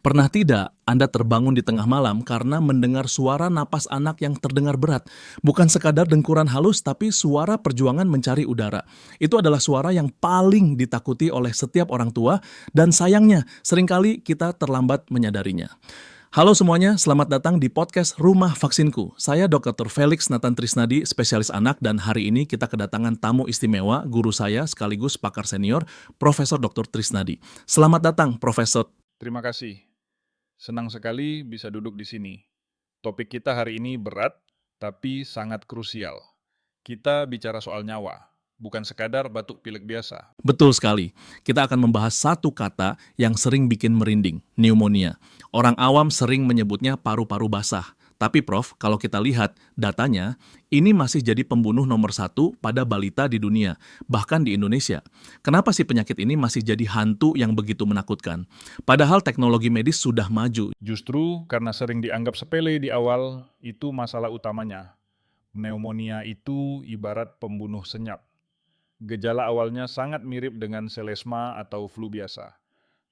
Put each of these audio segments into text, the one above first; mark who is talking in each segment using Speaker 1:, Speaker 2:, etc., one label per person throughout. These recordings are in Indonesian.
Speaker 1: Pernah tidak Anda terbangun di tengah malam karena mendengar suara napas anak yang terdengar berat? Bukan sekadar dengkuran halus, tapi suara perjuangan mencari udara. Itu adalah suara yang paling ditakuti oleh setiap orang tua, dan sayangnya seringkali kita terlambat menyadarinya. Halo semuanya, selamat datang di podcast Rumah Vaksinku. Saya Dr. Felix Nathan Trisnadi, spesialis anak, dan hari ini kita kedatangan tamu istimewa, guru saya sekaligus pakar senior, Profesor Dr. Trisnadi. Selamat datang, Profesor.
Speaker 2: Terima kasih. Senang sekali bisa duduk di sini. Topik kita hari ini berat, tapi sangat krusial. Kita bicara soal nyawa, bukan sekadar batuk pilek biasa.
Speaker 1: Betul sekali. Kita akan membahas satu kata yang sering bikin merinding, pneumonia. Orang awam sering menyebutnya paru-paru basah. Tapi Prof, kalau kita lihat datanya, ini masih jadi pembunuh nomor 1 pada balita di dunia, bahkan di Indonesia. Kenapa sih penyakit ini masih jadi hantu yang begitu menakutkan? Padahal teknologi medis sudah maju.
Speaker 2: Justru karena sering dianggap sepele di awal, itu masalah utamanya. Pneumonia itu ibarat pembunuh senyap. Gejala awalnya sangat mirip dengan selesma atau flu biasa.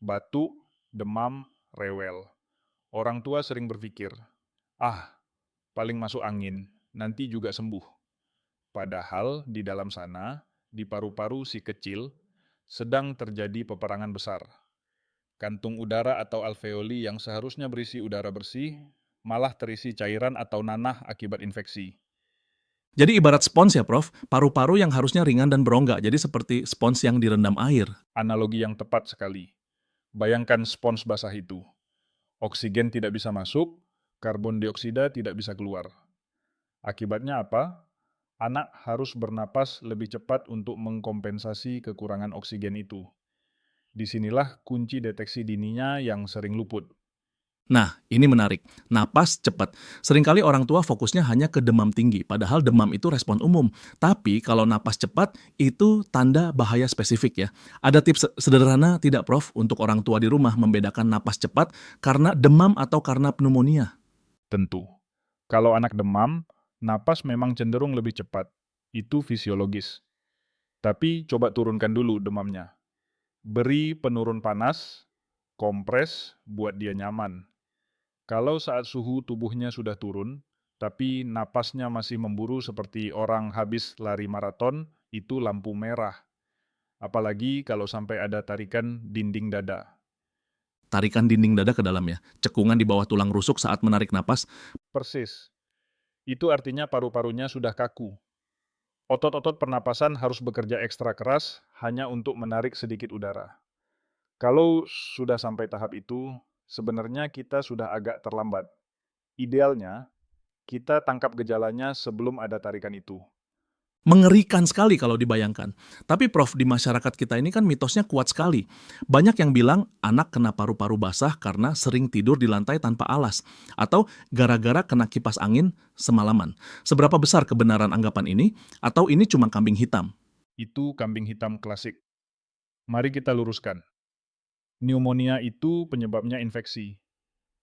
Speaker 2: Batuk, demam, rewel. Orang tua sering berpikir, paling masuk angin, nanti juga sembuh. Padahal di dalam sana, di paru-paru si kecil, sedang terjadi peperangan besar. Kantung udara atau alveoli yang seharusnya berisi udara bersih, malah terisi cairan atau nanah akibat infeksi.
Speaker 1: Jadi ibarat spons ya Prof, paru-paru yang harusnya ringan dan berongga, jadi seperti spons yang direndam air.
Speaker 2: Analogi yang tepat sekali. Bayangkan spons basah itu. Oksigen tidak bisa masuk, karbon dioksida tidak bisa keluar. Akibatnya apa? Anak harus bernapas lebih cepat untuk mengkompensasi kekurangan oksigen itu. Disinilah kunci deteksi dininya yang sering luput.
Speaker 1: Nah, ini menarik. Napas cepat. Seringkali orang tua fokusnya hanya ke demam tinggi, padahal demam itu respon umum. Tapi kalau napas cepat, itu tanda bahaya spesifik ya. Ada tips sederhana tidak Prof, untuk orang tua di rumah membedakan napas cepat karena demam atau karena pneumonia?
Speaker 2: Tentu, kalau anak demam, napas memang cenderung lebih cepat. Itu fisiologis. Tapi coba turunkan dulu demamnya. Beri penurun panas, kompres buat dia nyaman. Kalau saat suhu tubuhnya sudah turun, tapi napasnya masih memburu seperti orang habis lari maraton, itu lampu merah. Apalagi kalau sampai ada tarikan dinding dada.
Speaker 1: Tarikan dinding dada ke dalam ya, cekungan di bawah tulang rusuk saat menarik napas.
Speaker 2: Persis. Itu artinya paru-parunya sudah kaku. Otot-otot pernapasan harus bekerja ekstra keras hanya untuk menarik sedikit udara. Kalau sudah sampai tahap itu, sebenarnya kita sudah agak terlambat. Idealnya, kita tangkap gejalanya sebelum ada tarikan itu.
Speaker 1: Mengerikan sekali kalau dibayangkan. Tapi Prof, di masyarakat kita ini kan mitosnya kuat sekali. Banyak yang bilang anak kena paru-paru basah karena sering tidur di lantai tanpa alas, atau gara-gara kena kipas angin semalaman. Seberapa besar kebenaran anggapan ini, atau ini cuma kambing hitam?
Speaker 2: Itu kambing hitam klasik. Mari kita luruskan. Pneumonia itu penyebabnya infeksi.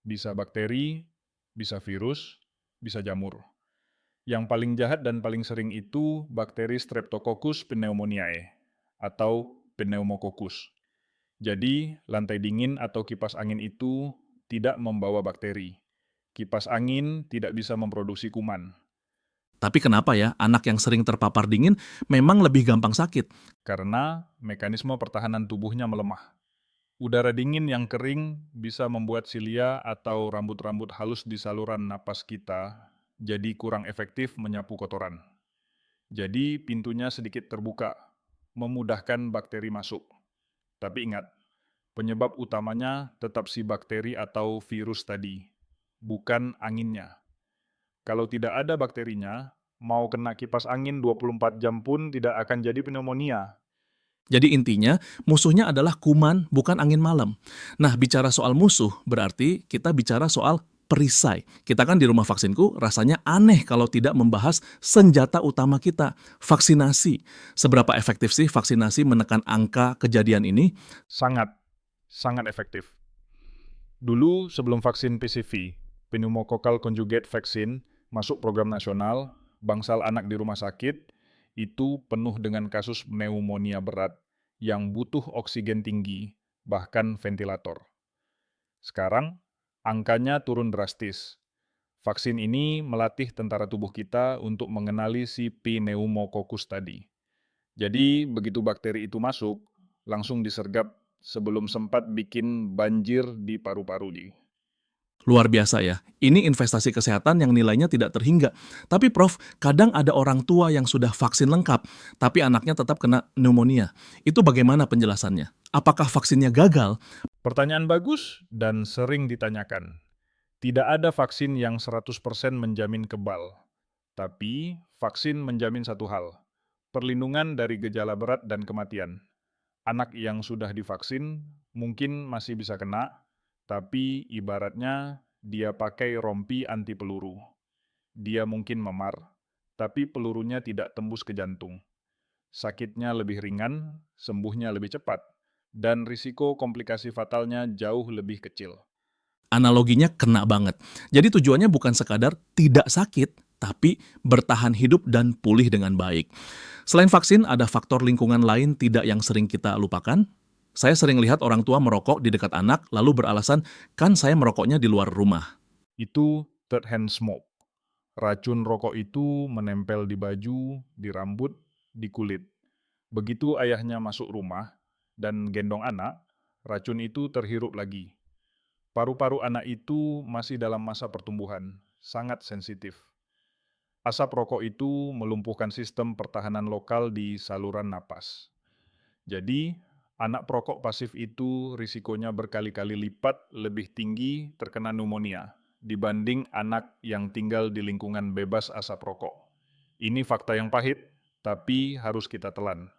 Speaker 2: Bisa bakteri, bisa virus, bisa jamur. Yang paling jahat dan paling sering itu bakteri Streptococcus pneumoniae atau pneumococcus. Jadi, lantai dingin atau kipas angin itu tidak membawa bakteri. Kipas angin tidak bisa memproduksi kuman.
Speaker 1: Tapi kenapa ya anak yang sering terpapar dingin memang lebih gampang sakit?
Speaker 2: Karena mekanisme pertahanan tubuhnya melemah. Udara dingin yang kering bisa membuat silia atau rambut-rambut halus di saluran napas kita jadi kurang efektif menyapu kotoran. Jadi pintunya sedikit terbuka, memudahkan bakteri masuk. Tapi ingat, penyebab utamanya tetap si bakteri atau virus tadi, bukan anginnya. Kalau tidak ada bakterinya, mau kena kipas angin 24 jam pun tidak akan jadi pneumonia.
Speaker 1: Jadi intinya, musuhnya adalah kuman, bukan angin malam. Nah, bicara soal musuh, berarti kita bicara soal perisai. Kita kan di Rumah Vaksinku rasanya aneh kalau tidak membahas senjata utama kita, vaksinasi. Seberapa efektif sih vaksinasi menekan angka kejadian ini?
Speaker 2: Sangat, sangat efektif. Dulu sebelum vaksin PCV, pneumococcal conjugate vaccine, masuk program nasional, bangsal anak di rumah sakit, itu penuh dengan kasus pneumonia berat yang butuh oksigen tinggi, bahkan ventilator. Sekarang, angkanya turun drastis. Vaksin ini melatih tentara tubuh kita untuk mengenali si pneumococcus tadi. Jadi, begitu bakteri itu masuk, langsung disergap sebelum sempat bikin banjir di paru-paru.
Speaker 1: Luar biasa ya. Ini investasi kesehatan yang nilainya tidak terhingga. Tapi Prof, kadang ada orang tua yang sudah vaksin lengkap, tapi anaknya tetap kena pneumonia. Itu bagaimana penjelasannya? Apakah vaksinnya gagal?
Speaker 2: Pertanyaan bagus dan sering ditanyakan. Tidak ada vaksin yang 100% menjamin kebal. Tapi, vaksin menjamin satu hal, perlindungan dari gejala berat dan kematian. Anak yang sudah divaksin mungkin masih bisa kena, tapi ibaratnya dia pakai rompi anti peluru. Dia mungkin memar, tapi pelurunya tidak tembus ke jantung. Sakitnya lebih ringan, sembuhnya lebih cepat, dan risiko komplikasi fatalnya jauh lebih kecil.
Speaker 1: Analoginya kena banget. Jadi tujuannya bukan sekadar tidak sakit, tapi bertahan hidup dan pulih dengan baik. Selain vaksin, ada faktor lingkungan lain tidak yang sering kita lupakan? Saya sering lihat orang tua merokok di dekat anak, lalu beralasan, kan saya merokoknya di luar rumah.
Speaker 2: Itu third hand smoke. Racun rokok itu menempel di baju, di rambut, di kulit. Begitu ayahnya masuk rumah dan gendong anak, racun itu terhirup lagi. Paru-paru anak itu masih dalam masa pertumbuhan, sangat sensitif. Asap rokok itu melumpuhkan sistem pertahanan lokal di saluran napas. Jadi, anak perokok pasif itu risikonya berkali-kali lipat lebih tinggi terkena pneumonia dibanding anak yang tinggal di lingkungan bebas asap rokok. Ini fakta yang pahit, tapi harus kita telan.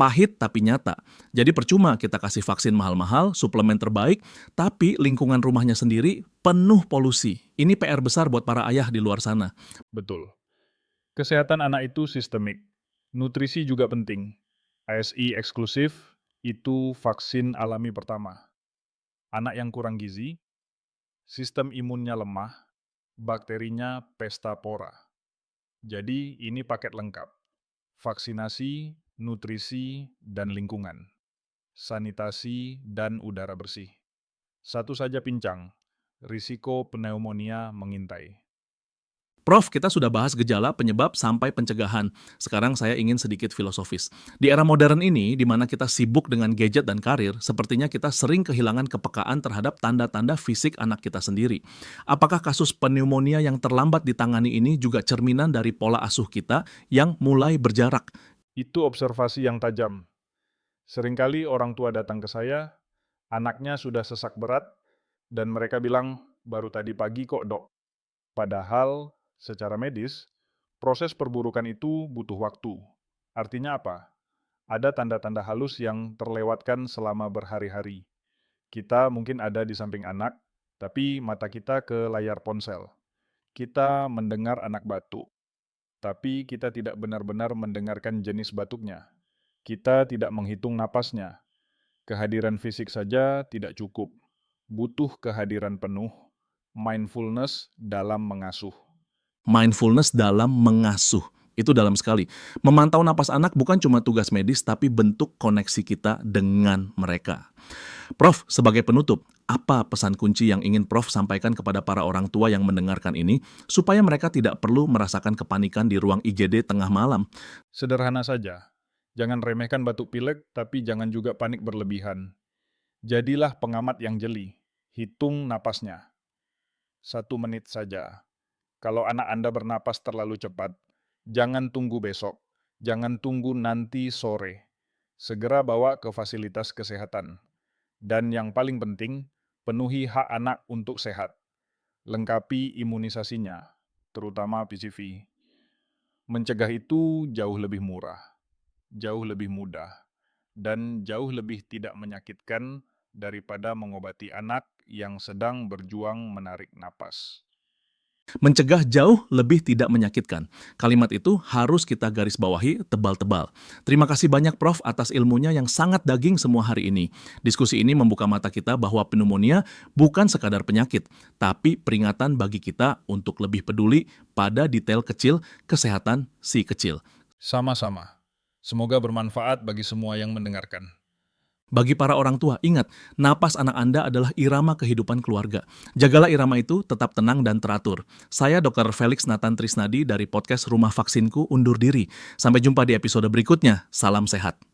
Speaker 1: Pahit tapi nyata. Jadi percuma kita kasih vaksin mahal-mahal, suplemen terbaik, tapi lingkungan rumahnya sendiri penuh polusi. Ini PR besar buat para ayah di luar sana.
Speaker 2: Betul. Kesehatan anak itu sistemik. Nutrisi juga penting. ASI eksklusif itu vaksin alami pertama. Anak yang kurang gizi, sistem imunnya lemah, bakterinya pesta pora. Jadi ini paket lengkap. Vaksinasi, nutrisi, dan lingkungan. Sanitasi, dan udara bersih. Satu saja pincang, risiko pneumonia mengintai.
Speaker 1: Prof, kita sudah bahas gejala, penyebab, sampai pencegahan. Sekarang saya ingin sedikit filosofis. Di era modern ini, di mana kita sibuk dengan gadget dan karir, sepertinya kita sering kehilangan kepekaan terhadap tanda-tanda fisik anak kita sendiri. Apakah kasus pneumonia yang terlambat ditangani ini juga cerminan dari pola asuh kita yang mulai berjarak?
Speaker 2: Itu observasi yang tajam. Seringkali orang tua datang ke saya, anaknya sudah sesak berat, dan mereka bilang, baru tadi pagi kok dok. Padahal, secara medis, proses perburukan itu butuh waktu. Artinya apa? Ada tanda-tanda halus yang terlewatkan selama berhari-hari. Kita mungkin ada di samping anak, tapi mata kita ke layar ponsel. Kita mendengar anak batuk, tapi kita tidak benar-benar mendengarkan jenis batuknya. Kita tidak menghitung napasnya. Kehadiran fisik saja tidak cukup. Butuh kehadiran penuh, mindfulness dalam mengasuh.
Speaker 1: Mindfulness dalam mengasuh. Itu dalam sekali. Memantau napas anak bukan cuma tugas medis, tapi bentuk koneksi kita dengan mereka. Prof, sebagai penutup, apa pesan kunci yang ingin Prof sampaikan kepada para orang tua yang mendengarkan ini, supaya mereka tidak perlu merasakan kepanikan di ruang IGD tengah malam?
Speaker 2: Sederhana saja. Jangan remehkan batuk pilek, tapi jangan juga panik berlebihan. Jadilah pengamat yang jeli. Hitung napasnya. 1 menit saja. Kalau anak Anda bernapas terlalu cepat, jangan tunggu besok. Jangan tunggu nanti sore. Segera bawa ke fasilitas kesehatan. Dan yang paling penting, penuhi hak anak untuk sehat. Lengkapi imunisasinya, terutama PCV. Mencegah itu jauh lebih murah, jauh lebih mudah, dan jauh lebih tidak menyakitkan daripada mengobati anak yang sedang berjuang menarik napas.
Speaker 1: Mencegah jauh lebih tidak menyakitkan. Kalimat itu harus kita garis bawahi tebal-tebal. Terima kasih banyak Prof atas ilmunya yang sangat daging semua hari ini. Diskusi ini membuka mata kita bahwa pneumonia bukan sekadar penyakit, tapi peringatan bagi kita untuk lebih peduli pada detail kecil kesehatan si kecil.
Speaker 2: Sama-sama. Semoga bermanfaat bagi semua yang mendengarkan.
Speaker 1: Bagi para orang tua, ingat, napas anak Anda adalah irama kehidupan keluarga. Jagalah irama itu tetap tenang dan teratur. Saya Dr. Felix Nathan Trisnadi dari podcast Rumah Vaksinku undur diri. Sampai jumpa di episode berikutnya. Salam sehat.